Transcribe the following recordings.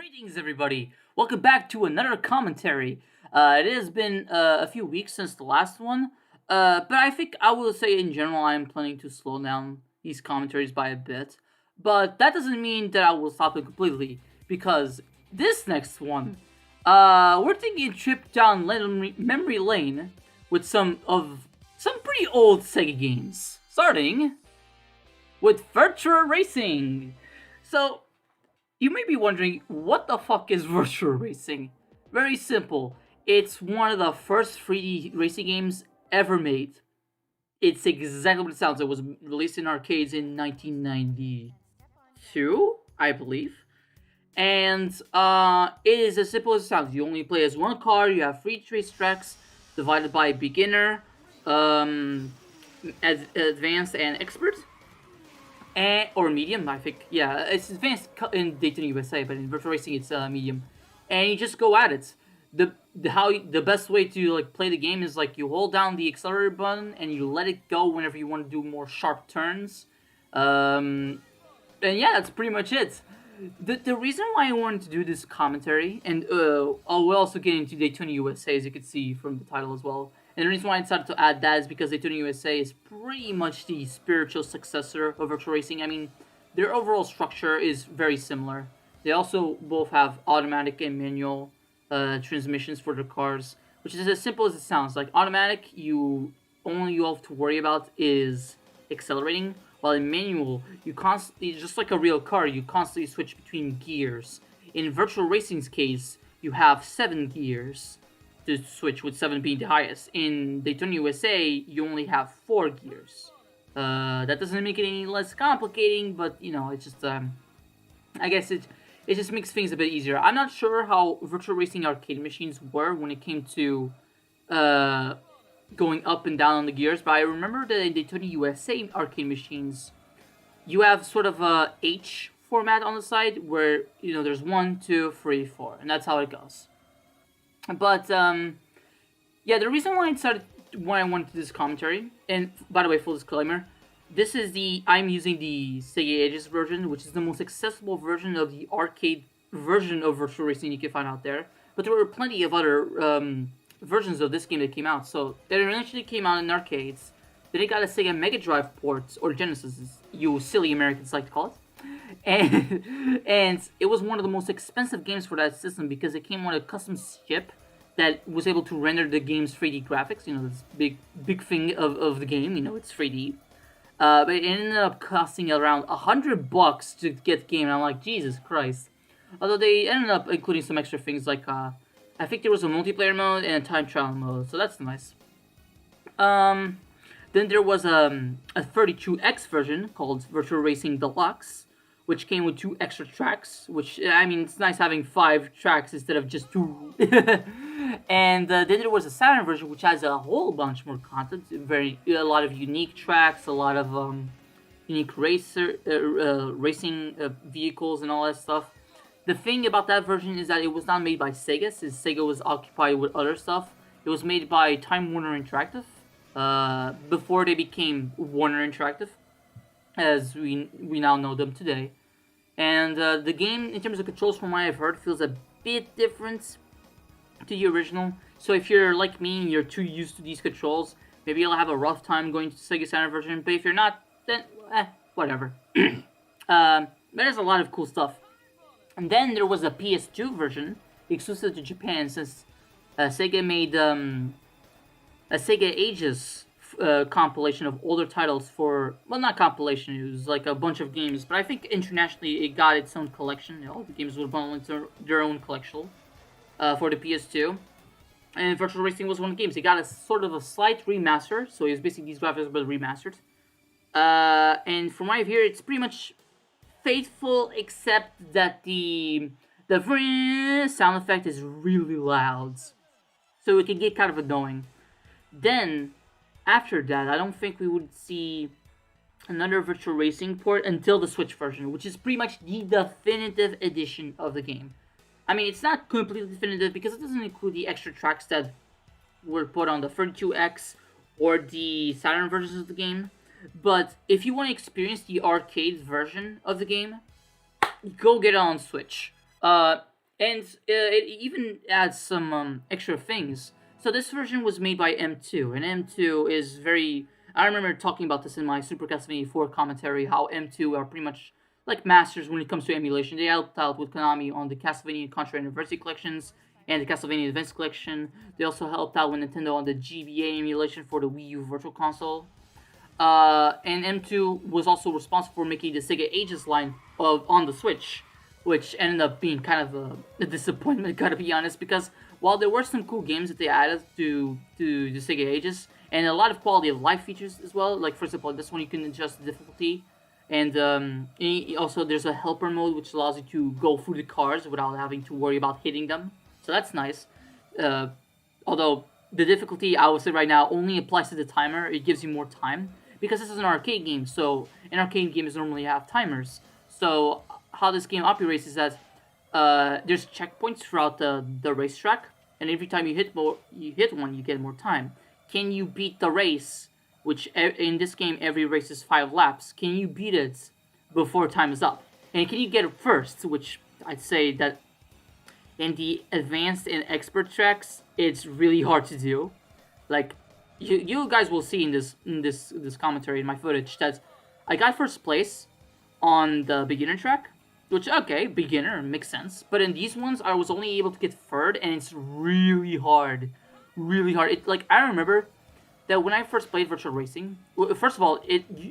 Greetings, everybody! Welcome back to another commentary. It has been a few weeks since the last one, but I think I will say in general I'm planning to slow down these commentaries by a bit. But that doesn't mean that I will stop it completely, because this next one, we're taking a trip down memory lane with some pretty old Sega games, starting with Virtua Racing. So you may be wondering, what the fuck is Virtua Racing? Very simple. It's one of the first 3D racing games ever made. It's exactly what it sounds. It was released in arcades in 1992, I believe. And it is as simple as it sounds. You only play as one car. You have 3 race tracks divided by beginner, advanced, and expert. Or medium, I think. Yeah, it's advanced in Daytona, USA, but in Virtua Racing it's medium. And you just go at it. The best way to play the game is you hold down the accelerator button and you let it go whenever you want to do more sharp turns. And yeah, that's pretty much it. The reason why I wanted to do this commentary, and we'll also get into Daytona USA, as you can see from the title as well. And the reason why I decided to add that is because Daytona USA is pretty much the spiritual successor of Virtua Racing. I mean, their overall structure is very similar. They also both have automatic and manual transmissions for their cars, which is as simple as it sounds. Like automatic, you have to worry about is accelerating, while in manual, you constantly, just like a real car, you constantly switch between gears. In Virtua Racing's case, you have 7 gears to switch, with 7 being the highest. In Daytona USA, you only have 4 gears. That doesn't make it any less complicating, but it's just I guess it just makes things a bit easier. I'm not sure how Virtua Racing arcade machines were when it came to going up and down on the gears, but I remember that in Daytona USA arcade machines, you have sort of a H format on the side where there's 1, 2, 3, 4, and that's how it goes. But yeah, the reason why I wanted to do this commentary, and by the way, full disclaimer, I'm using the Sega Ages version, which is the most accessible version of the arcade version of Virtua Racing you can find out there. But there were plenty of other versions of this game that came out. So that eventually came out in arcades. Then it got a Sega Mega Drive port, or Genesis, as you silly Americans like to call it. And it was one of the most expensive games for that system because it came on a custom chip that was able to render the game's 3D graphics. This big thing of the game. It's 3D. But it ended up costing around $100 to get the game. And I'm like, Jesus Christ. Although they ended up including some extra things like I think there was a multiplayer mode and a time trial mode, so that's nice. Then there was a 32X version called Virtua Racing Deluxe, which came with 2 extra tracks, which, I mean, it's nice having 5 tracks instead of just 2. And then there was a Saturn version, which has a whole bunch more content, a lot of unique tracks, a lot of unique racing vehicles and all that stuff. The thing about that version is that it was not made by Sega, since Sega was occupied with other stuff. It was made by Time Warner Interactive, before they became Warner Interactive, as we now know them today. And the game, in terms of controls, from what I've heard, feels a bit different to the original. So if you're like me and you're too used to these controls, maybe you'll have a rough time going to the Sega Saturn version. But if you're not, then whatever. There's a lot of cool stuff. And then there was a PS2 version, exclusive to Japan, since Sega made a Sega Ages compilation of older titles for, well, not compilation, it was like a bunch of games, but I think internationally it got its own collection. All the games would bundle into their own collection for the PS2. And Virtual Racing was one of the games. It got a sort of a slight remaster, so it's basically these graphics but remastered. And from what I've heard, it's pretty much faithful, except that the sound effect is really loud, so it can get kind of annoying. Then, after that, I don't think we would see another Virtual Racing port until the Switch version, which is pretty much the definitive edition of the game. I mean, it's not completely definitive because it doesn't include the extra tracks that were put on the 32X or the Saturn versions of the game. But if you want to experience the arcade version of the game, go get it on Switch. and it even adds some extra things. So this version was made by M2, and M2 is very. I remember talking about this in my Super Castlevania 4 commentary. How M2 are pretty much like masters when it comes to emulation. They helped out with Konami on the Castlevania Contra Anniversary collections and the Castlevania Advance collection. They also helped out with Nintendo on the GBA emulation for the Wii U Virtual Console. And M2 was also responsible for making the Sega Ages line on the Switch, which ended up being kind of a disappointment, gotta be honest, because while there were some cool games that they added to the Sega Ages, and a lot of quality of life features as well, like for example, this one you can adjust the difficulty, and also there's a helper mode which allows you to go through the cars without having to worry about hitting them, so that's nice. Uh, Although the difficulty, I would say right now, only applies to the timer, it gives you more time, because this is an arcade game, so in arcade games normally have timers. So how this game operates is that there's checkpoints throughout the racetrack, and every time you hit one, you get more time. Can you beat the race? Which in this game, every race is 5 laps. Can you beat it before time is up? And can you get it first? Which I'd say that in the advanced and expert tracks, it's really hard to do. Like you guys will see in this commentary in my footage that I got first place on the beginner track, which okay, beginner makes sense. But in these ones, I was only able to get third, and it's really hard, really hard. It like I remember that when I first played Virtual Racing, first of all,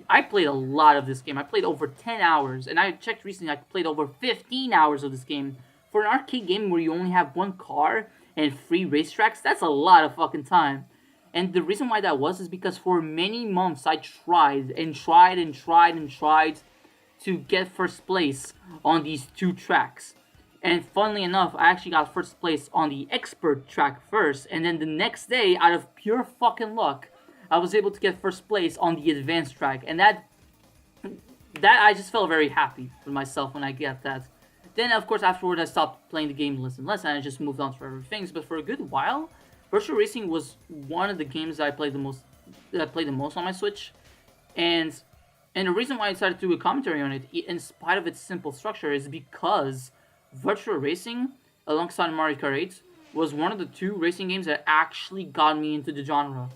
I played a lot of this game. I played over 10 hours, and I checked recently. I played over 15 hours of this game. For an arcade game where you only have one car and 3 racetracks, that's a lot of fucking time. And the reason why that was is because for many months I tried and tried and tried and tried to get first place on these 2 tracks. And funnily enough, I actually got first place on the expert track first, and then the next day, out of pure fucking luck, I was able to get first place on the advanced track, and that I just felt very happy with myself when I get that. Then, of course, afterward, I stopped playing the game less and less, and I just moved on to other things. But for a good while, Virtual Racing was one of the games that I played the most. That I played the most on my Switch, and the reason why I decided to do a commentary on it, in spite of its simple structure, is because Virtual Racing, alongside Mario Kart 8, was one of the 2 racing games that actually got me into the genre.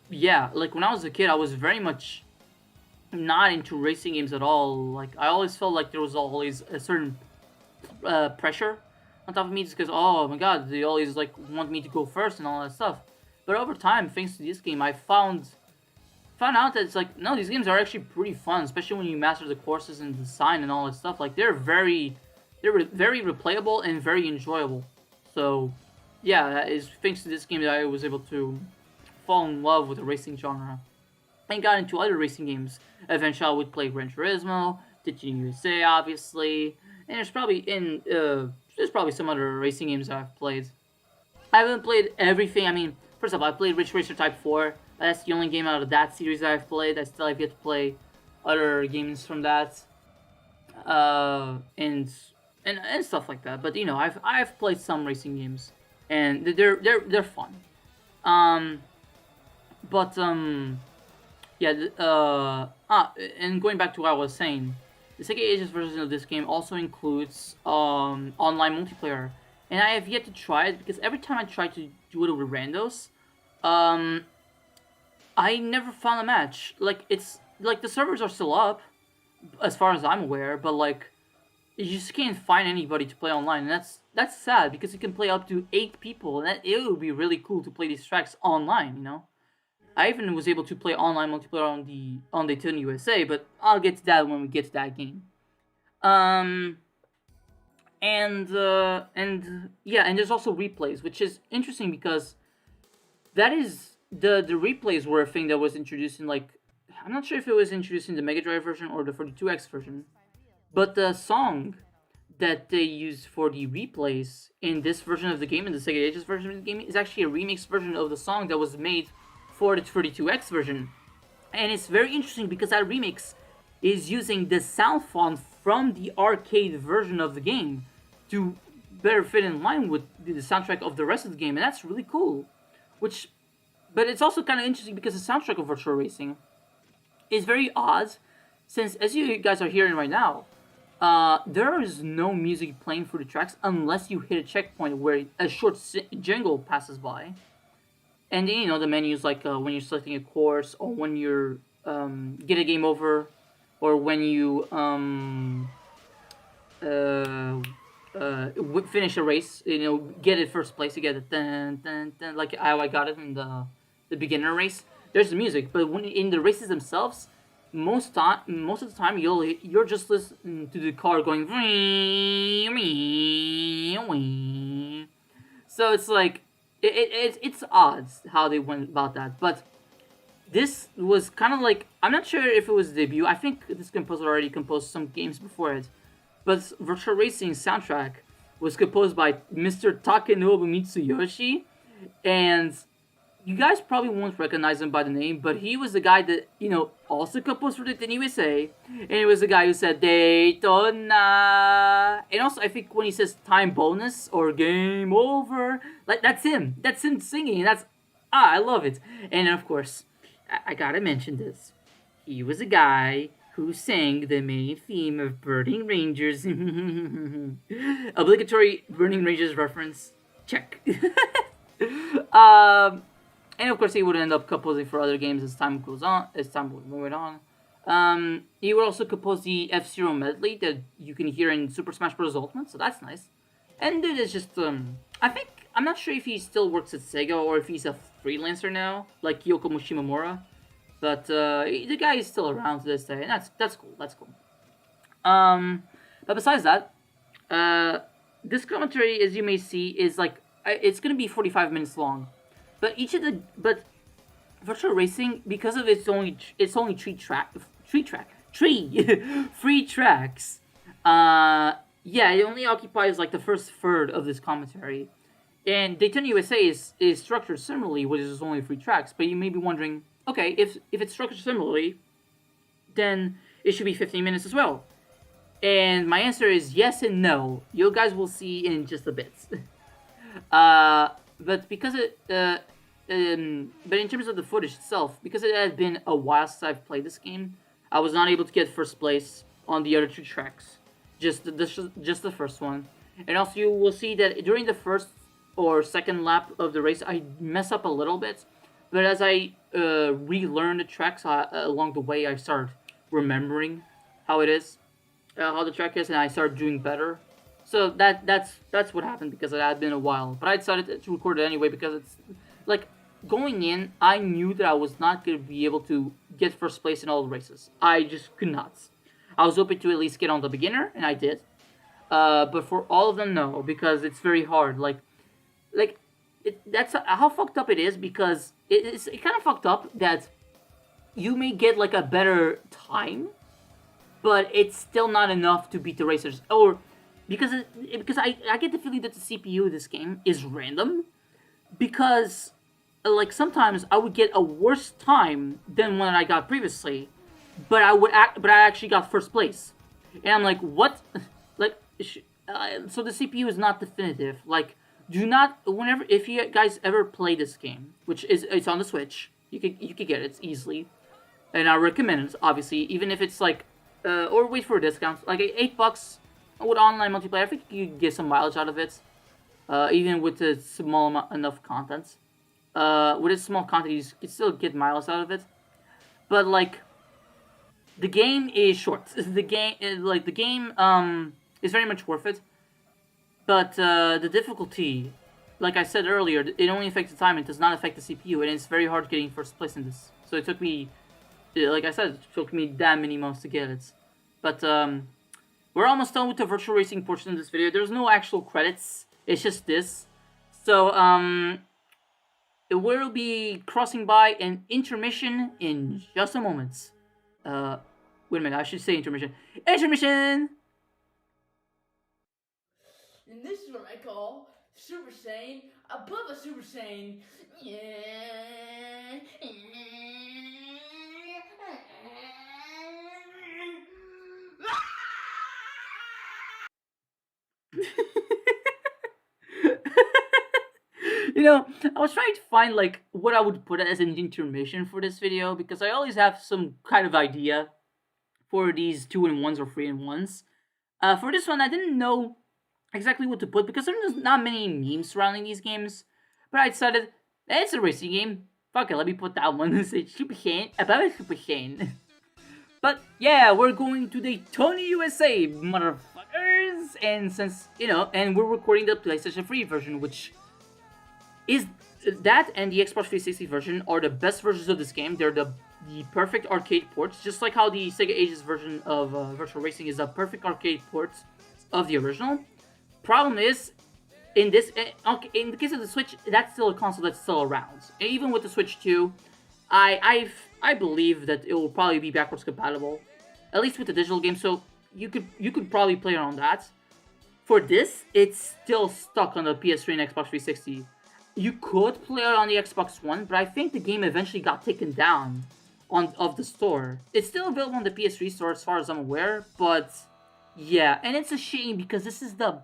Yeah, like when I was a kid, I was very much not into racing games at all. Like I always felt like there was always a certain pressure on top of me, just because oh my god, they always like want me to go first and all that stuff. But over time, thanks to this game, I found out that it's like no, these games are actually pretty fun, especially when you master the courses and design and all that stuff. Like they're very replayable and very enjoyable. So yeah, it's thanks to this game that I was able to fall in love with the racing genre and got into other racing games. Eventually, I would play Gran Turismo, Daytona USA, obviously, and there's probably some other racing games that I've played. I haven't played everything. I mean, first of all, I played Ridge Racer Type 4. That's the only game out of that series that I've played. I still have yet to play other games from that, and stuff like that. But you know, I've played some racing games, and they're fun. Um, but yeah. And going back to what I was saying, the Sega Ages version of this game also includes online multiplayer, and I have yet to try it because every time I try to do it with randos, I never found a match. Like it's like the servers are still up, as far as I'm aware, but like you just can't find anybody to play online, and that's sad because you can play up to 8 people, and it would be really cool to play these tracks online. You know, I even was able to play online multiplayer on Daytona USA, but I'll get to that when we get to that game. Um, and yeah, and there's also replays, which is interesting because that is the replays were a thing that was introduced in like I'm not sure if it was introduced in the Mega Drive version or the 32X version, but the song that they used for the replays in this version of the game, in the Sega Ages version of the game, is actually a remix version of the song that was made for the 32X version. And it's very interesting because that remix is using the sound font from the arcade version of the game to better fit in line with the soundtrack of the rest of the game, and that's really cool. But it's also kind of interesting because the soundtrack of Virtual Racing is very odd, since as you guys are hearing right now, There is no music playing for the tracks unless you hit a checkpoint where a short jingle passes by. And then, the menus like when you're selecting a course, or when you're get a game over, or when you uh, finish a race, get it first place, you get it dun, dun, dun, like how I got it in the beginner race. There's the music, but when in the races themselves, most of the time you're just listening to the car going. So it's like it's odd how they went about that, but this was kind of like, I'm not sure if it was debut. I think this composer already composed some games before it, but Virtua Racing's soundtrack was composed by Mr. Takenobu Mitsuyoshi, and you guys probably won't recognize him by the name, but he was the guy that also composed for Daytona USA, and he was the guy who said Daytona, and also I think when he says time bonus or game over, like that's him. That's him singing. And I love it. And of course, I gotta mention this. He was a guy who sang the main theme of Burning Rangers. Obligatory Burning Rangers reference. Check. And of course, he would end up composing for other games as time goes on. As time would move on. He would also compose the F-Zero medley that you can hear in Super Smash Bros. Ultimate, so that's nice. And it is just I'm not sure if he still works at Sega or if he's a freelancer now, like Kyoko Mushimomura. But the guy is still around to this day, and that's cool. That's cool. But besides that, this commentary, as you may see, is like it's gonna be 45 minutes long. But Virtual Racing, because of it's only three free tracks. Yeah, it only occupies like the first third of this commentary. And Daytona USA is structured similarly, which is only 3 tracks. But you may be wondering, okay, if it's structured similarly, then it should be 15 minutes as well. And my answer is yes and no. You guys will see in just a bit. But because but in terms of the footage itself, because it had been a while since I've played this game, I was not able to get first place on the other 2 tracks. Just the first one. And also you will see that during the first or second lap of the race, I mess up a little bit. But as I relearn the tracks along the way, I start remembering how it is, how the track is, and I start doing better. So that's what happened because it had been a while. But I decided to record it anyway because it's like going in, I knew that I was not going to be able to get first place in all the races. I just could not. I was hoping to at least get on the beginner, and I did. But for all of them, no, because it's very hard. That's how fucked up it is, because it's kind of fucked up that you may get like a better time, but it's still not enough to beat the racers. Or because I get the feeling that the CPU of this game is random, because like sometimes I would get a worse time than when I got previously, but I actually got first place, and I'm like, what? So the CPU is not definitive. Like, do not if you guys ever play this game, which is it's on the Switch, you could get it easily, and I recommend it obviously, even if it's like or wait for a discount, like $8 with online multiplayer. I think you get some mileage out of it, even with the small enough content. With a small content, you can still get miles out of it, but like the game is short. The game is very much worth it. But the difficulty, like I said earlier, it only affects the time. It does not affect the CPU, and it's very hard getting first place in this. So it took me, like I said, it took me that many months to get it. But we're almost done with the virtual racing portion of this video. There's no actual credits. It's just this. So we'll be crossing by an intermission in just a moment. Wait a minute, I should say intermission. Intermission! And this is what I call Super Saiyan above a Super Saiyan. Yeah. I was trying to find like what I would put as an intermission for this video, because I always have some kind of idea for these 2-in-1s or 3-in-1s. For this one, I didn't know exactly what to put because there's not many memes surrounding these games. But I decided, it's a racing game. Fuck it, let me put that one. It's Super Shane, about Super Shane. But yeah, we're going to Daytona, USA, motherfuckers. And since, and we're recording the PlayStation 3 version, which is that and the Xbox 360 version are the best versions of this game. They're the perfect arcade ports, just like how the Sega Ages version of Virtual Racing is a perfect arcade port of the original. Problem is, in the case of the Switch, that's still a console that's still around. And even with the Switch 2, I believe that it will probably be backwards compatible, at least with the digital game. So you could probably play it on that. For this, it's still stuck on the PS3 and Xbox 360. You could play it on the Xbox One, but I think the game eventually got taken down of the store. It's still available on the PS3 store as far as I'm aware, but yeah, and it's a shame because this is the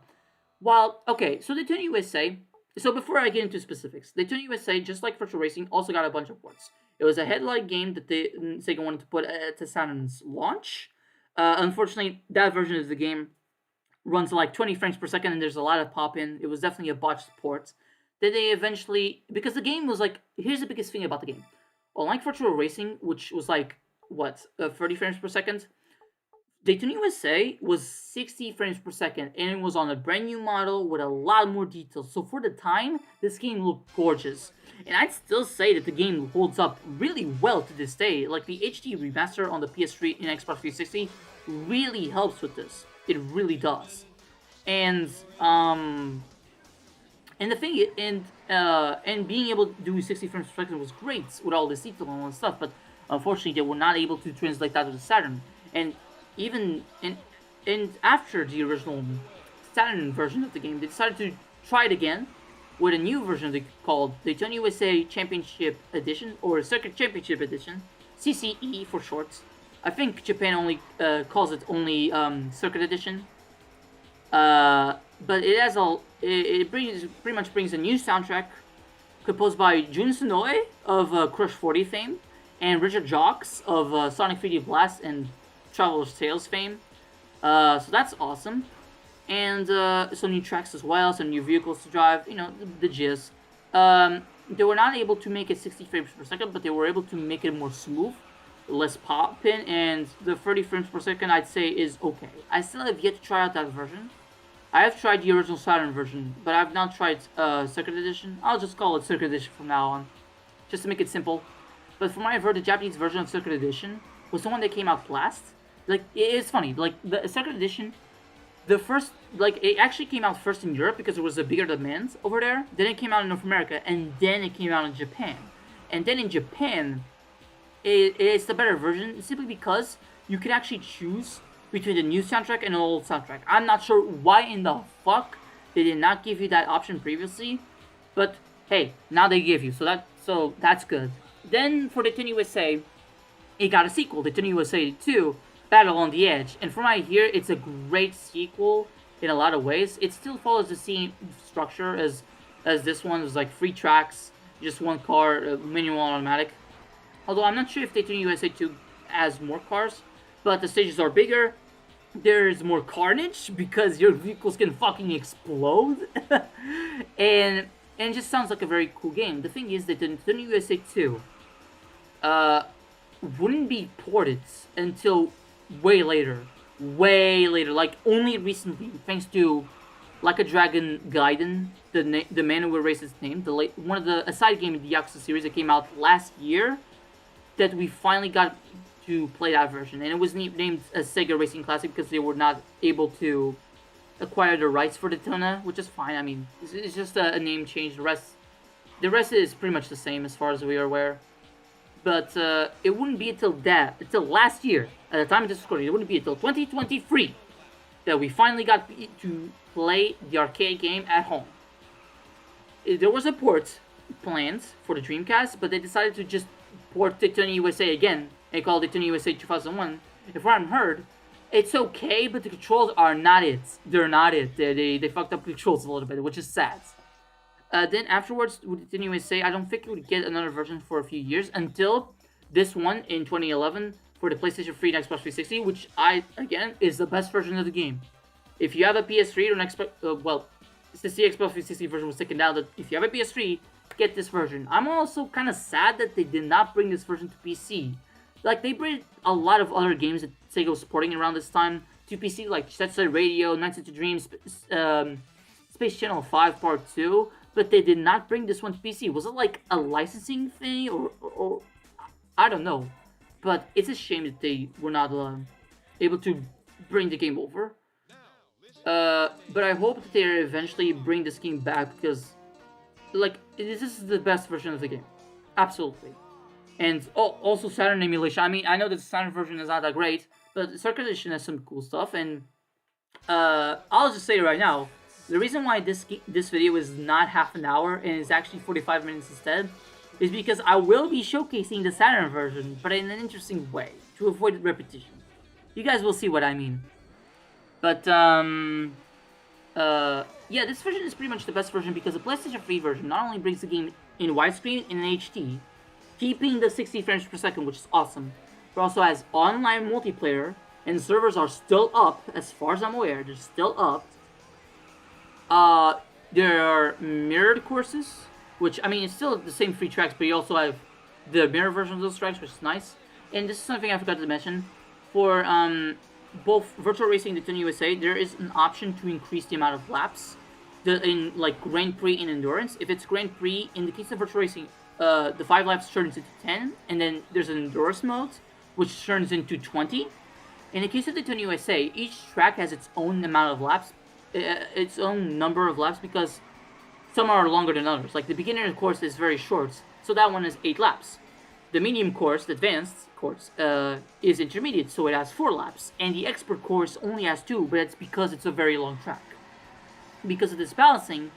okay, so Daytona USA. So before I get into specifics, Daytona USA, just like Virtual Racing, also got a bunch of ports. It was a headline game that Sega wanted to put to Saturn's launch. Unfortunately, that version of the game runs like 20 frames per second, and there's a lot of pop in. It was definitely a botched port. Then they eventually, because the game was like, here's the biggest thing about the game. Unlike Virtual Racing, which was like 30 frames per second, Daytona USA was 60 frames per second, and it was on a brand new model with a lot more details. So for the time, this game looked gorgeous. And I'd still say that the game holds up really well to this day. Like the HD remaster on the PS3 and Xbox 360 really helps with this. It really does. And the thing and being able to do 60 frames per second was great with all this detail and all this stuff, but unfortunately they were not able to translate that to the Saturn. And even and after the original Saturn version of the game, they decided to try it again with a new version they called Daytona USA Championship Edition or Circuit Championship Edition, CCE for short. I think Japan only calls it only Circuit Edition. But it has it pretty much brings a new soundtrack composed by Jun Sonoe of Crush 40 fame and Richard Jocks of Sonic 3D Blast and Traveler's Tales fame. So that's awesome. And some new tracks as well, some new vehicles to drive, the gist. They were not able to make it 60 frames per second, but they were able to make it more smooth, less pop in, and the 30 frames per second I'd say is okay. I still have yet to try out that version. I have tried the original Saturn version, but I've not tried Circuit Edition. I'll just call it Circuit Edition from now on, just to make it simple. But from what I've heard, the Japanese version of Circuit Edition was the one that came out last. Like, it's funny, like, the Circuit Edition, the first, like, it actually came out first in Europe because there was a bigger demand over there. Then it came out in North America, and then it came out in Japan. And then in Japan, it's the better version, simply because you could actually choose between the new soundtrack and the old soundtrack. I'm not sure why in the fuck they did not give you that option previously, but hey, now they give you, so that's good. Then for Daytona USA, it got a sequel, Daytona USA 2, Battle on the Edge, and from what I hear, it's a great sequel in a lot of ways. It still follows the same structure as this one. There's like 3 tracks, just one car, manual automatic. Although I'm not sure if Daytona USA 2 has more cars, but the stages are bigger. There's more carnage because your vehicles can fucking explode, and it just sounds like a very cool game. The thing is that the Daytona USA 2 wouldn't be ported until way later, like only recently, thanks to Like a Dragon Gaiden, the man who erased his name, one of the side game in the Yakuza series that came out last year, that we finally got to play that version, and it was named as Sega Racing Classic because they were not able to acquire the rights for Daytona, which is fine. I mean, it's just a name change. The rest is pretty much the same as far as we are aware. But it wouldn't be until last year, at the time of this recording, it wouldn't be until 2023 that we finally got to play the arcade game at home. There was a port planned for the Dreamcast, but they decided to just port Daytona USA again and call it Daytona USA 2001. If what I've heard, it's okay, but the controls are not it. They're not it. They fucked up the controls a little bit, which is sad. Then afterwards, with Daytona USA, I don't think we would get another version for a few years until this one in 2011 for the PlayStation 3 and Xbox 360, which again, is the best version of the game. If you have a PS3 or an Xbox, well, since the Xbox 360 version was taken down, that if you have a PS3, get this version. I'm also kind of sad that they did not bring this version to PC. Like, they bring a lot of other games that Sega was supporting around this time to PC, like Jet Set Radio, Nights into Dreams, Space Channel 5 Part 2, but they did not bring this one to PC. Was it like a licensing thing, or I don't know. But it's a shame that they were not able to bring the game over. But I hope that they eventually bring this game back, because, like, this is the best version of the game. Absolutely. And also Saturn emulation. I mean, I know that the Saturn version is not that great, but Circuit Edition has some cool stuff. And I'll just say right now, the reason why this video is not half an hour and is actually 45 minutes instead is because I will be showcasing the Saturn version, but in an interesting way, to avoid repetition. You guys will see what I mean. But, yeah, this version is pretty much the best version because the PlayStation 3 version not only brings the game in widescreen and in HD, keeping the 60 frames per second, which is awesome, but also has online multiplayer, and servers are still up, as far as I'm aware, they're still up. There are mirrored courses, which, I mean, it's still the same 3 tracks, but you also have the mirror version of those tracks, which is nice. And this is something I forgot to mention. For, both Virtual Racing and Daytona USA, there is an option to increase the amount of laps in like Grand Prix and Endurance. If it's Grand Prix, in the case of Virtual Racing, the 5 laps turns into 10, and then there's an Endurance mode, which turns into 20. In the case of Daytona USA, each track has its own amount of laps, its own number of laps, because some are longer than others. Like the beginner course is very short, so that one is 8 laps. The medium course, the advanced course, is intermediate, so it has 4 laps. And the expert course only has 2, but it's because it's a very long track. Because of this balancing,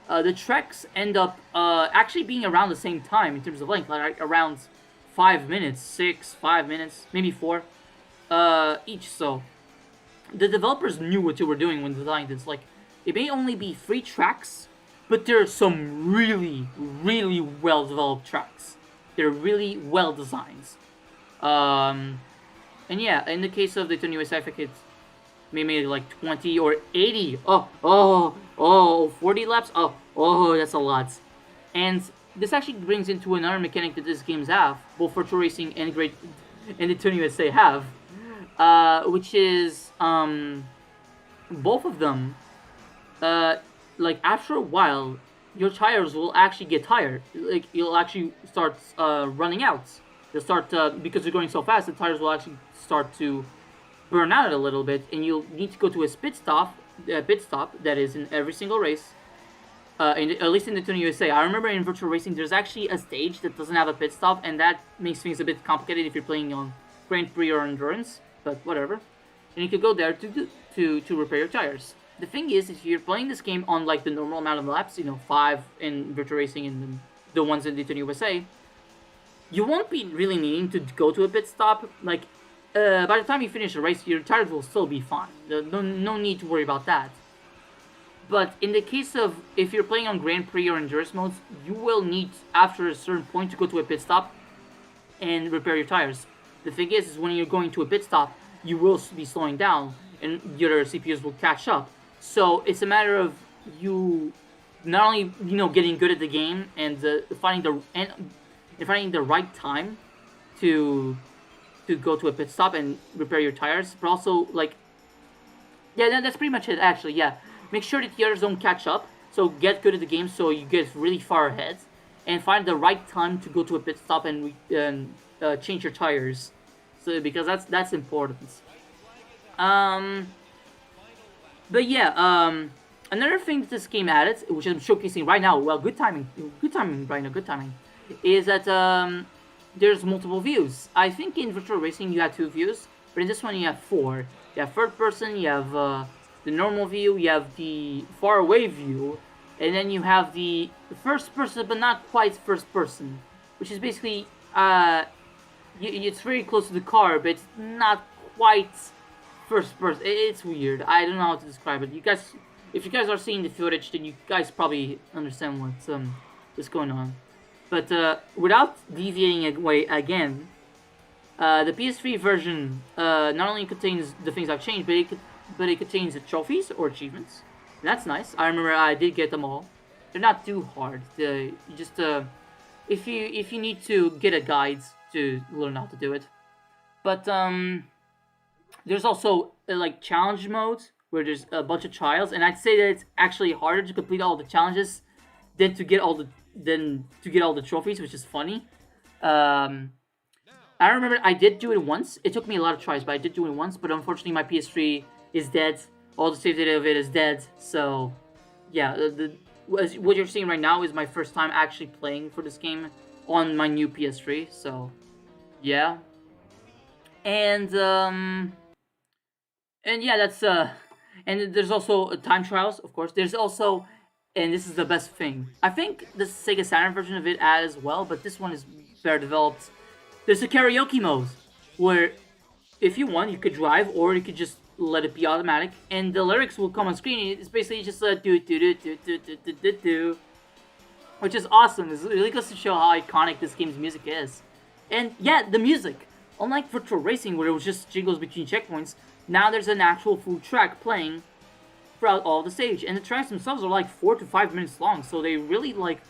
the tracks end up actually being around the same time in terms of length, like around 5 minutes, 6, 5 minutes, maybe 4 each. So the developers knew what they were doing when designing this. Like, it may only be 3 tracks, but there are some really, really well developed tracks. They're really well designed. And yeah, in the case of the Daytona USA, I think it's maybe like 20 or 80. 40 laps? Oh, that's a lot. And this actually brings into another mechanic that these games have, both Virtual Racing and Daytona USA have, which is, both of them, like, after a while, your tires will actually get tired. Like, you'll actually start running out. You'll start, because you're going so fast, the tires will actually start to burn out a little bit, and you'll need to go to a pit stop that is in every single race, at least in the Daytona USA. I remember in Virtual Racing, there's actually a stage that doesn't have a pit stop, and that makes things a bit complicated if you're playing on Grand Prix or Endurance, but whatever. And you could go there to repair your tires. The thing is, if you're playing this game on like the normal amount of laps, 5 in Virtual Racing and the ones in Daytona USA, you won't be really needing to go to a pit stop. Like, by the time you finish the race, your tires will still be fine. No need to worry about that. But in the case of, if you're playing on Grand Prix or Endurance modes, you will need, after a certain point, to go to a pit stop and repair your tires. The thing is when you're going to a pit stop, you will be slowing down, and your CPUs will catch up. So it's a matter of you not only getting good at the game and finding the right time to go to a pit stop and repair your tires, but also like, yeah, that's pretty much it actually. Yeah, make sure that the others don't catch up. So get good at the game so you get really far ahead, and find the right time to go to a pit stop and change your tires. So because that's important. But yeah, another thing that this game added, which I'm showcasing right now, well, good timing, right now, good timing, is that there's multiple views. I think in Virtual Racing you have 2 views, but in this one you have 4. You have third person, you have the normal view, you have the far away view, and then you have the first person, but not quite first person, which is basically, it's very close to the car, but it's not quite first person. It's weird. I don't know how to describe it. If you guys are seeing the footage, then you guys probably understand what's going on. But without deviating away again, the PS3 version not only contains the things I've changed, but but it contains the trophies or achievements. And that's nice. I remember I did get them all. They're not too hard. You just if you need to get a guide to learn how to do it. But there's also like challenge modes where there's a bunch of trials, and I'd say that it's actually harder to complete all the challenges than to get all the trophies, which is funny. Um, I remember I did do it once. It took me a lot of tries, but I did do it once. But unfortunately, my PS3 is dead. All the save data of it is dead. So, yeah, what you're seeing right now is my first time actually playing for this game on my new PS3. So, yeah, and yeah, that's and there's also time trials, of course. There's also, and this is the best thing. I think the Sega Saturn version of it as well, but this one is better developed. There's a karaoke mode where if you want, you could drive or you could just let it be automatic, and the lyrics will come on screen. It's basically just a do do do do do do do do do, which is awesome. It really goes to show how iconic this game's music is. And yeah, the music. Unlike Virtua Racing, where it was just jingles between checkpoints, now there's an actual full track playing throughout all the stage, and the tracks themselves are like 4 to 5 minutes long. So they really like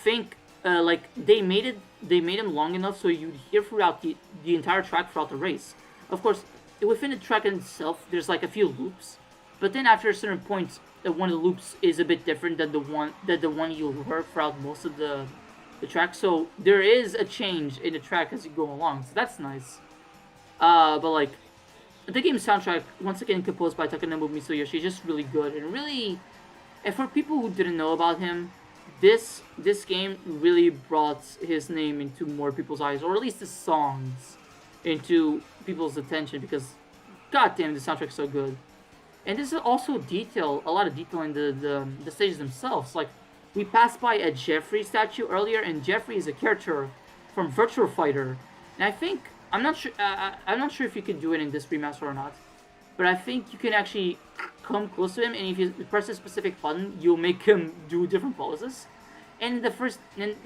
think like they made them long enough so you'd hear throughout the entire track throughout the race. Of course, within the track itself, there's like a few loops, but then after a certain point, one of the loops is a bit different than the one you'll hear throughout most of the track. So there is a change in the track as you go along. So that's nice. But like the game's soundtrack, once again composed by Takanobu Mitsuyoshi, is just really good and really. And for people who didn't know about him, this game really brought his name into more people's eyes, or at least the songs into people's attention, because goddamn, the soundtrack's so good. And this is also a lot of detail in the stages themselves. Like, we passed by a Jeffrey statue earlier, and Jeffrey is a character from Virtua Fighter. And I think I'm not sure if you can do it in this remaster or not, but I think you can actually come close to him, and if you press a specific button, you'll make him do different poses. And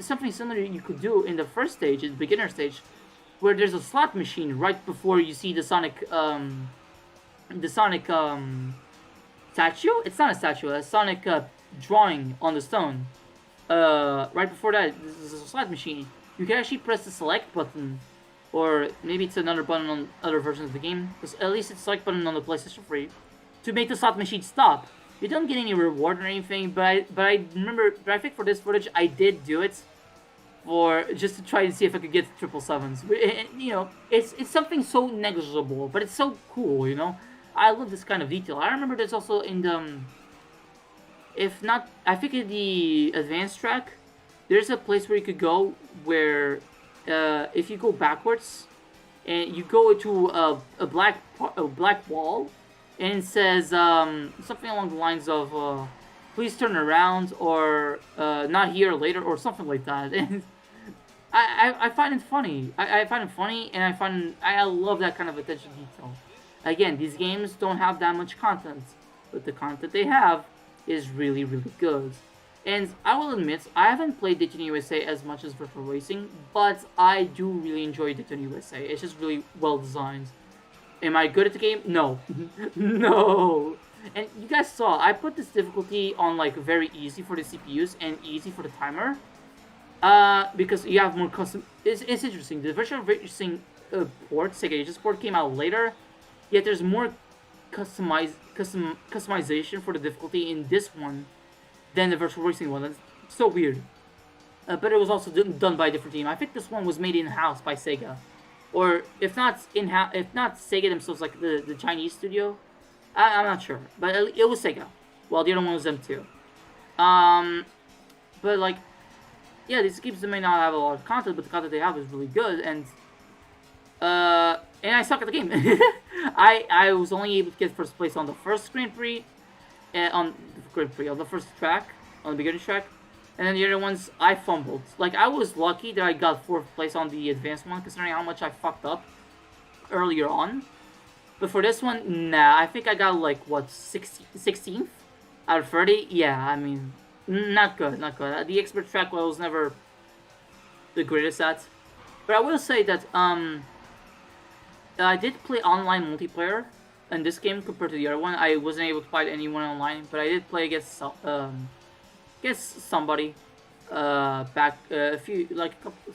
something similar you could do in the first stage, in the beginner stage, where there's a slot machine right before you see the Sonic statue. It's not a statue, a Sonic drawing on the stone. Right before that, this is a slot machine. You can actually press the select button, or maybe it's another button on other versions of the game. At least it's select button on the PlayStation 3 to make the slot machine stop. You don't get any reward or anything, but I think for this footage I did do it for just to try and see if I could get 777s. You know, it's something so negligible, but it's so cool. You know, I love this kind of detail. I remember there's also in the, if not, I think in the advanced track, there's a place where you could go where, if you go backwards, and you go to a black wall, and it says something along the lines of please turn around, or not here, later, or something like that. And I find it funny. I find it funny, and I love that kind of attention to detail. Again, these games don't have that much content, but the content they have is really, really good. And I will admit, I haven't played Daytona USA as much as Virtua Racing, but I do really enjoy Daytona USA. It's just really well designed. Am I good at the game? No. No. And you guys saw, I put this difficulty on like very easy for the CPUs and easy for the timer. Because you have more custom. It's interesting. The Virtua Racing port, Sega Ages port, came out later. Yet there's more customization for the difficulty in this one than the Virtua Racing one. That's so weird. But it was also done by a different team. I think this one was made in-house by Sega. Or if not Sega themselves, like the Chinese studio. I'm not sure. But it was Sega. Well, the other one was them too. But like, yeah, these games may not have a lot of content, but the content they have is really good. And I suck at the game. I was only able to get first place on the first Grand Prix, on the first track, on the beginner track, and then the other ones I fumbled. Like, I was lucky that I got 4th place on the advanced one, considering how much I fucked up earlier on. But for this one, nah, I think I got like what 16th out of 30. Yeah, I mean, not good. The expert track I was never the greatest at. But I will say that I did play online multiplayer in this game compared to the other one. I wasn't able to fight anyone online, but I did play against somebody back a few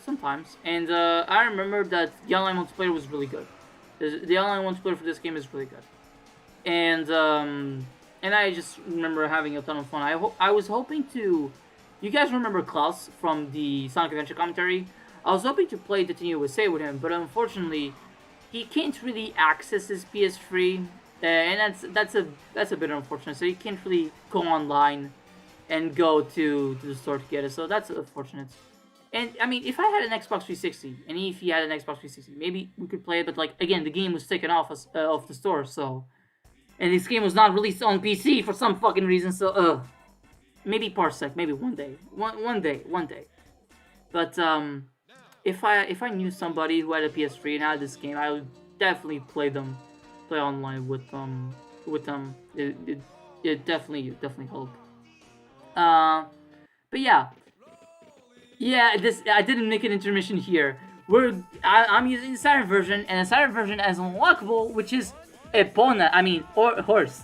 sometimes, and I remember that the online multiplayer was really good. The online multiplayer for this game is really good, and I just remember having a ton of fun. I was hoping to. You guys remember Klaus from the Sonic Adventure commentary? I was hoping to play Daytona USA with him, but unfortunately, he can't really access his PS3, and that's a bit unfortunate. So he can't really go online and go to the store to get it. So that's unfortunate. And I mean, if I had an Xbox 360, and if he had an Xbox 360, maybe we could play it. But like again, the game was taken off the store, so and this game was not released on PC for some fucking reason. So maybe Parsec, maybe one day. But if I knew somebody who had a PS3 and had this game, I would definitely play online with them. It definitely helped. But yeah, this I didn't make an intermission here. I'm using the Saturn version, and the Saturn version has unlockable, which is Epona. I mean, or horse.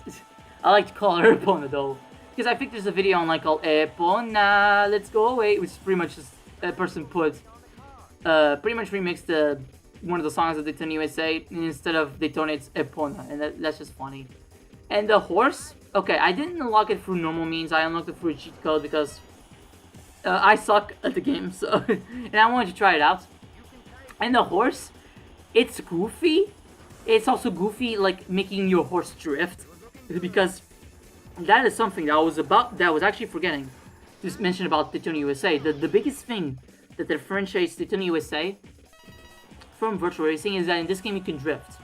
I like to call her Epona though, because I think there's a video online called Epona, Let's Go Away, which is pretty much just a person pretty much remixed one of the songs of Daytona USA, and instead of Daytona, it's Epona, and that's just funny. And the horse, okay, I didn't unlock it through normal means. I unlocked it through a cheat code because I suck at the game, so and I wanted to try it out. And the horse, it's goofy. It's also goofy, like making your horse drift, because that is something that I was actually forgetting to mention about Daytona USA. The biggest thing that differentiates Daytona USA from Virtua Racing is that in this game you can drift.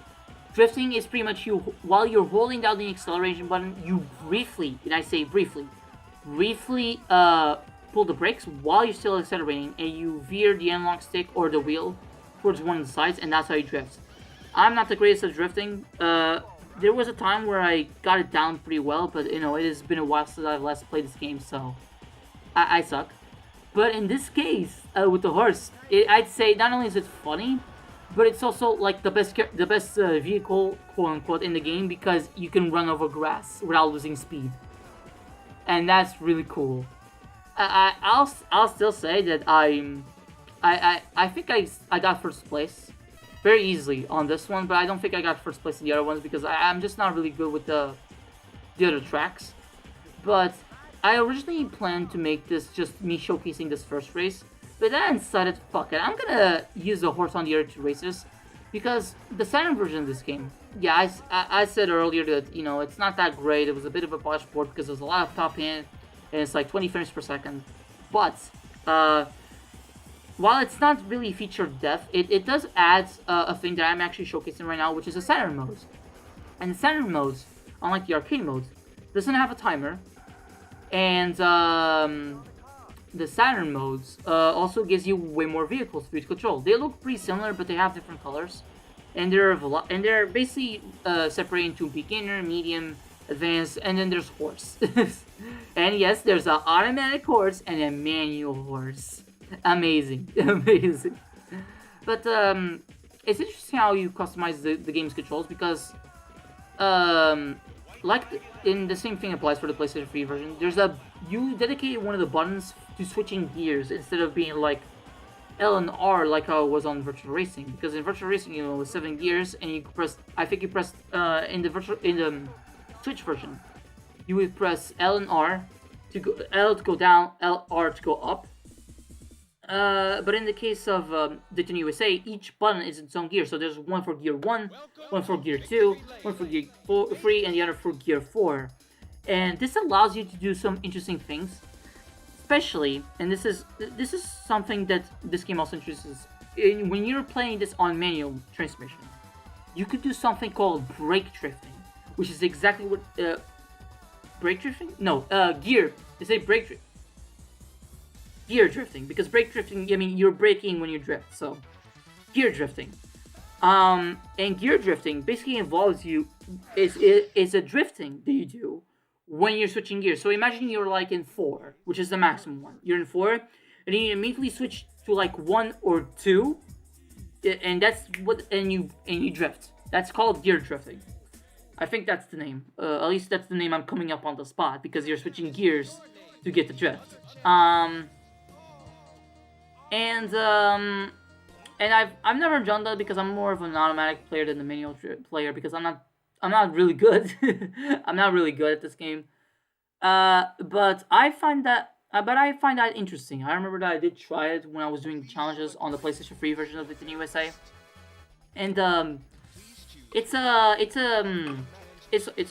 Drifting is pretty much you, while you're holding down the acceleration button, you briefly, and I say briefly, pull the brakes while you're still accelerating, and you veer the analog stick or the wheel towards one of the sides, and that's how you drift. I'm not the greatest at drifting. There was a time where I got it down pretty well, but it has been a while since I've last played this game, so I suck. But in this case, with the horse, I'd say not only is it funny, but it's also like the best vehicle, quote unquote, in the game, because you can run over grass without losing speed, and that's really cool. I'll still say that I think I got first place very easily on this one, but I don't think I got first place in the other ones because I'm just not really good with the other tracks. But I originally planned to make this just me showcasing this first race, but then I decided, fuck it, I'm gonna use the horse on the other two races, because the Saturn version of this game, yeah, I said earlier that, it's not that great. It was a bit of a polished port because there's a lot of top end, and it's like 20 frames per second. But while it's not really feature depth, it does add a thing that I'm actually showcasing right now, which is a Saturn mode. And the Saturn mode, unlike the arcade mode, doesn't have a timer, and the Saturn modes also gives you way more vehicles for you to control. They look pretty similar, but they have different colors, and they're basically separated into beginner, medium, advanced, and then there's horse. And yes, there's an automatic horse and a manual horse. Amazing. But it's interesting how you customize the game's controls, because in the same thing applies for the PlayStation 3 version. You dedicated one of the buttons to switching gears instead of being like L and R like how it was on Virtual Racing. Because in Virtual Racing, it was 7 gears, and you pressed in the Switch version, you would press L and R L to go down, R to go up. But in the case of Daytona USA, each button is its own gear. So there's one for gear 1, one for gear 2, one for gear 3, and the other for gear 4. And this allows you to do some interesting things. Especially, and this is something that this game also introduces. When you're playing this on manual transmission, you could do something called brake drifting, which is exactly what... brake drifting? No, gear. They say brake drifting. Gear drifting, because brake drifting, you're braking when you drift, so gear drifting. And gear drifting basically involves is a drifting that you do when you're switching gears. So imagine you're like in 4, which is the maximum one. You're in 4, and then you immediately switch to like 1 or 2, and that's what and you drift. That's called gear drifting. I think that's the name. At least that's the name I'm coming up on the spot because you're switching gears to get the drift. And I've never done that because I'm more of an automatic player than the manual player because I'm not really good. I'm not really good at this game. But I find that interesting. I remember that I did try it when I was doing challenges on the PlayStation 3 version of Daytona USA, and it's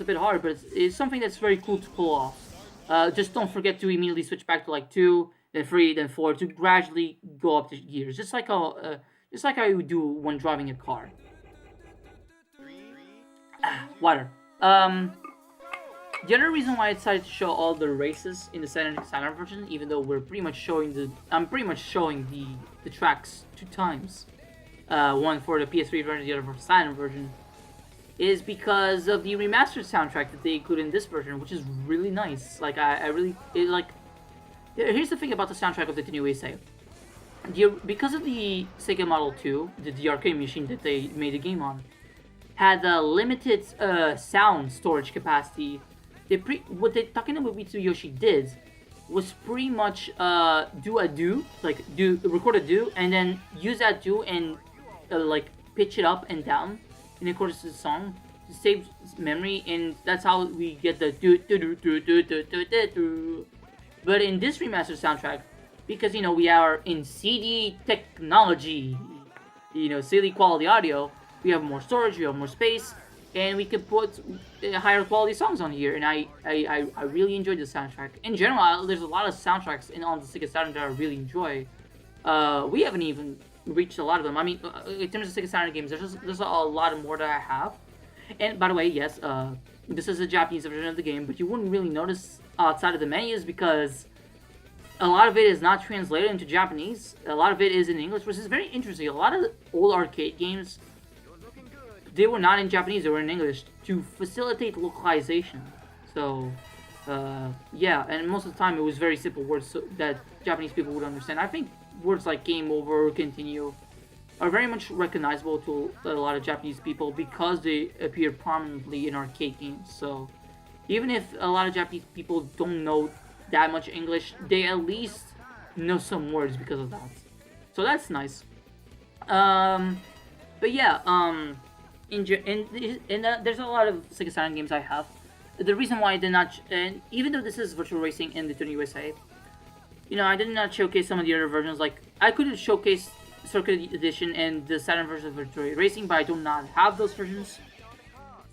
a bit hard, but it's something that's very cool to pull off. Just don't forget to immediately switch back to like 2, then 3, then 4 to gradually go up the gears, just like I would do when driving a car. Water. The other reason why I decided to show all the races in the Saturn version, even though I'm pretty much showing the tracks 2 times, one for the PS3 version, the other for the Saturn version, is because of the remastered soundtrack that they include in this version, which is really nice. Like I really like. Here's the thing about the soundtrack of the New USA. Because of the Sega Model 2, the arcade machine that they made the game on, had a limited sound storage capacity. What the Takenouchi Mitsuyoshi did was pretty much record a do, and then use that do and like pitch it up and down in accordance to the song to save memory, and that's how we get the do do do do do do do do do. But in this remastered soundtrack, because we are in CD technology, CD quality audio, we have more storage, we have more space, and we can put higher quality songs on here. And I really enjoyed the soundtrack. In general, there's a lot of soundtracks on the Sega Saturn that I really enjoy. We haven't even reached a lot of them. I mean, in terms of Sega Saturn games, there's a lot more that I have. And by the way, yes, this is a Japanese version of the game, but you wouldn't really notice outside of the menus because a lot of it is not translated into Japanese. A lot of it is in English, which is very interesting. A lot of the old arcade games, they were not in Japanese, they were in English to facilitate localization. So, yeah, and most of the time it was very simple words that Japanese people would understand. I think words like game over, continue, are very much recognizable to a lot of Japanese people because they appear prominently in arcade games. So, even if a lot of Japanese people don't know that much English, they at least know some words because of that. So that's nice. But yeah, there's a lot of Sega Saturn games I have. The reason why I did not, and even though this is Virtual Racing in the Daytona USA, I did not showcase some of the other versions. Like I could have showcased Circuit Edition and the Saturn version of Virtual Racing, but I do not have those versions,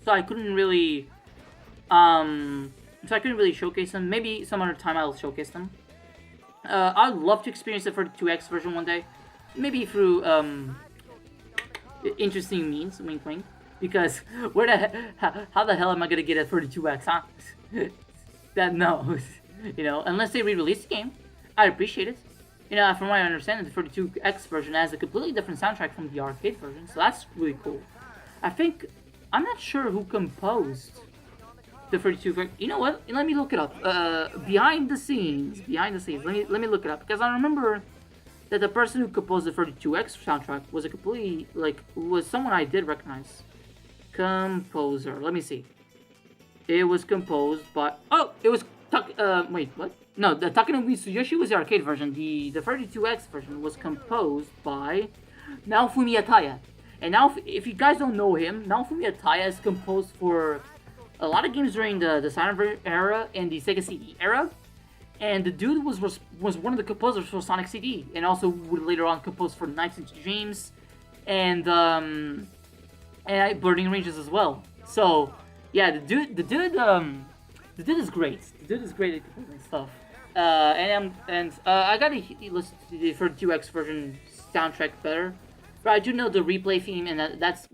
so I couldn't really, showcase them. Maybe some other time I'll showcase them. I'd love to experience the 32X version one day, maybe through interesting means, wink wink. Because how the hell am I gonna get a 32X, huh? That knows, unless they re-release the game, I'd appreciate it. From what I understand, the 32X version has a completely different soundtrack from the arcade version, so that's really cool. I'm not sure who composed the 32. You know what? Let me look it up. Behind the scenes. Let me look it up because I remember that the person who composed the 32X soundtrack was someone I did recognize. Composer. Let me see. It was composed by. Oh, it was. Wait, what? No, the Takenouchi Mitsuyoshi was the arcade version. The 32X version was composed by Naofumi Ataya. And now, if you guys don't know him, Naofumi Ataya is composed for a lot of games during the Saturn era and the Sega CD era. And the dude was one of the composers for Sonic CD, and also would later on compose for Nights into Dreams, and Burning Ranges as well. So yeah, the dude is great. The dude is great at composing stuff. I gotta listen to the 32X version soundtrack better, but I do know the replay theme, and that's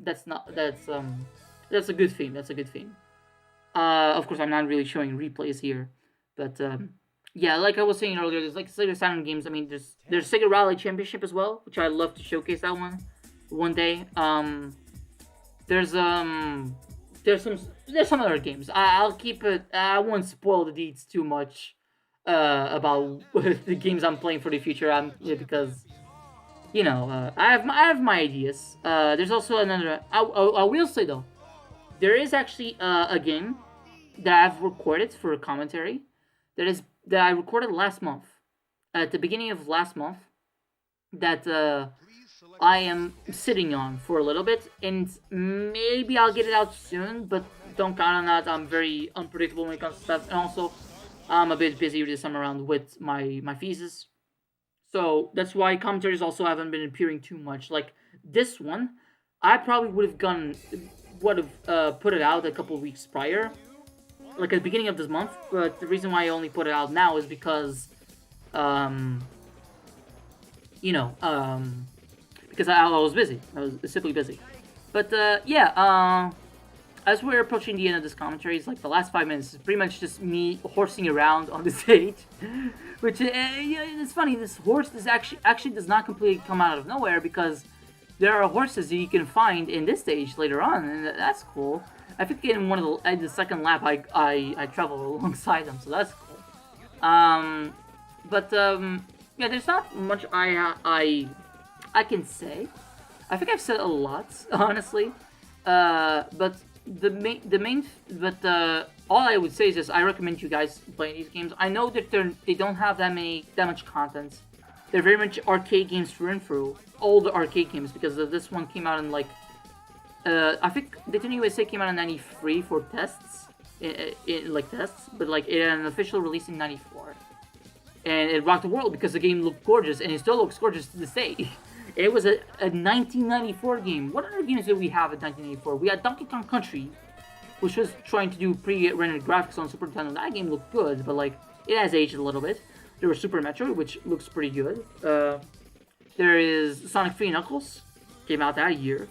a good theme. That's a good theme. Of course, I'm not really showing replays here, but yeah, like I was saying earlier, there's like Sega Saturn games. I mean, there's Sega Rally Championship as well, which I'd love to showcase that one day. There's some other games. I'll keep it. I won't spoil the deeds too much about the games I'm playing for the future. Because I have my ideas. There's also another. I will say though, there is actually a game that I've recorded for a commentary that I recorded last month, at the beginning of last month, that I am sitting on for a little bit, and maybe I'll get it out soon, but don't count on that. I'm very unpredictable when it comes to stuff, and also I'm a bit busy this time around with my thesis, so that's why commentaries also haven't been appearing too much. Like this one, I probably would have put it out a couple of weeks prior, like at the beginning of this month. But the reason why I only put it out now is because, um, you know, because I was busy. I was simply busy. But yeah, as we're approaching the end of this commentary, it's like the last 5 minutes is pretty much just me horsing around on the stage, which yeah, it's funny. This horse this actually does not completely come out of nowhere, because there are horses that you can find in this stage later on, and that's cool. I think in one of the second lap, I travel alongside them, so that's cool. But yeah, there's not much I can say. I think I've said a lot, honestly. But all I would say is this: I recommend you guys playing these games. I know that they don't have that much content. They're very much arcade games through and through. Old arcade games, because this one came out in like I think Daytona USA came out in '93 for tests, like tests, but like it had an official release in '94, and it rocked the world because the game looked gorgeous, and it still looks gorgeous to this day. It was a 1994 game. What other games did we have in 1994? We had Donkey Kong Country, which was trying to do pre-rendered graphics on Super Nintendo. That game looked good, but like it has aged a little bit. There was Super Metroid, which looks pretty good. There is Sonic 3 Knuckles, came out that year.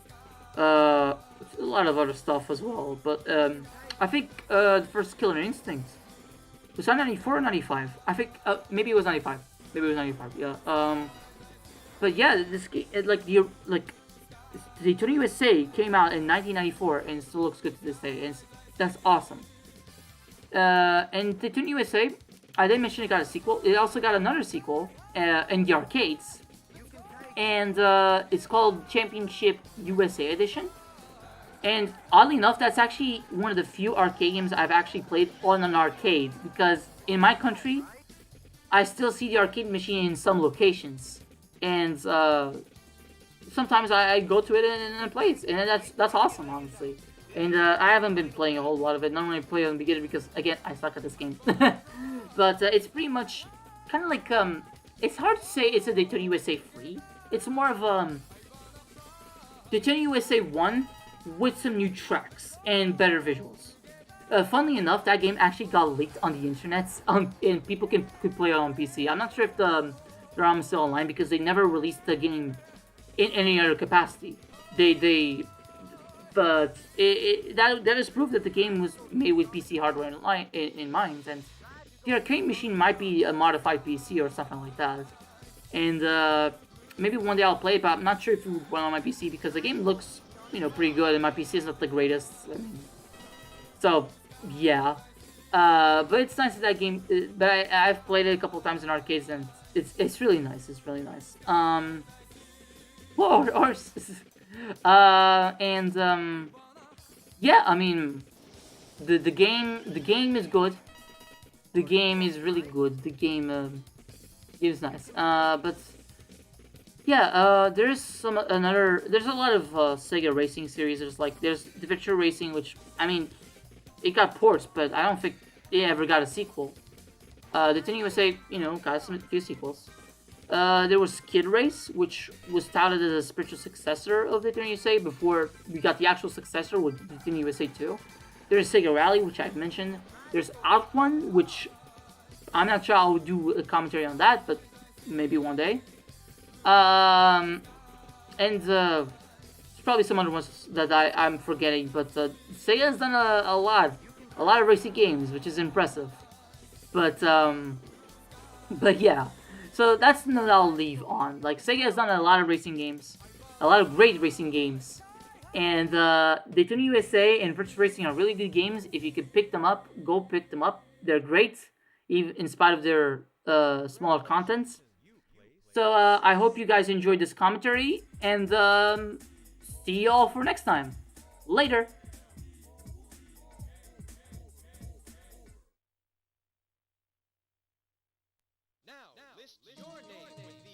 A lot of other stuff as well, but I think the first Killer Instinct was that 94 or 95? I think maybe it was 95. Maybe it was 95. Yeah. But yeah, this game, Daytona USA came out in 1994 and still looks good to this day, and that's awesome. And Daytona USA, I didn't mention it got a sequel. It also got another sequel in the arcades, and it's called Championship USA Edition. And oddly enough, that's actually one of the few arcade games I've actually played on an arcade, because in my country, I still see the arcade machine in some locations, and sometimes I go to it and play it, and that's awesome, honestly. And I haven't been playing a whole lot of it. Normally I play on the beginner because, again, I suck at this game. But it's pretty much kind of like it's hard to say it's a Daytona USA free. It's more of Daytona USA 1 with some new tracks and better visuals. Funnily enough, that game actually got leaked on the internet, and people could play it on PC. I'm not sure if the ROM is still online, because they never released the game in any other capacity. But that is proof that the game was made with PC hardware in mind, and the arcade machine might be a modified PC or something like that. And maybe one day I'll play it, but I'm not sure if it would run on my PC, because the game looks, pretty good, and my PC is not the greatest. So yeah, but it's nice that game. But I've played it a couple times in arcades, and it's really nice. It's really nice. Whoa, horses. Yeah, I mean, the game is good. The game is really good. The game is nice. But yeah, there's a lot of Sega racing series. There's the Virtua Racing, which, I mean, it got ports, but I don't think it ever got a sequel. The Daytona USA, got a few sequels. There was Skid Race, which was touted as a spiritual successor of Daytona USA before we got the actual successor with Daytona USA 2. There's Sega Rally, which I've mentioned. There's Outrun, which I'm not sure I'll do a commentary on that, but maybe one day. And there's probably some other ones that I'm forgetting, but Sega has done a lot of racing games, which is impressive. But yeah. So that's the note I'll leave on. Like, Sega has done a lot of racing games, a lot of great racing games, and Daytona USA and Virtua Racing are really good games. If you could pick them up, go pick them up. They're great, even in spite of their smaller contents. So I hope you guys enjoyed this commentary, and see you all for next time. Later. List your name.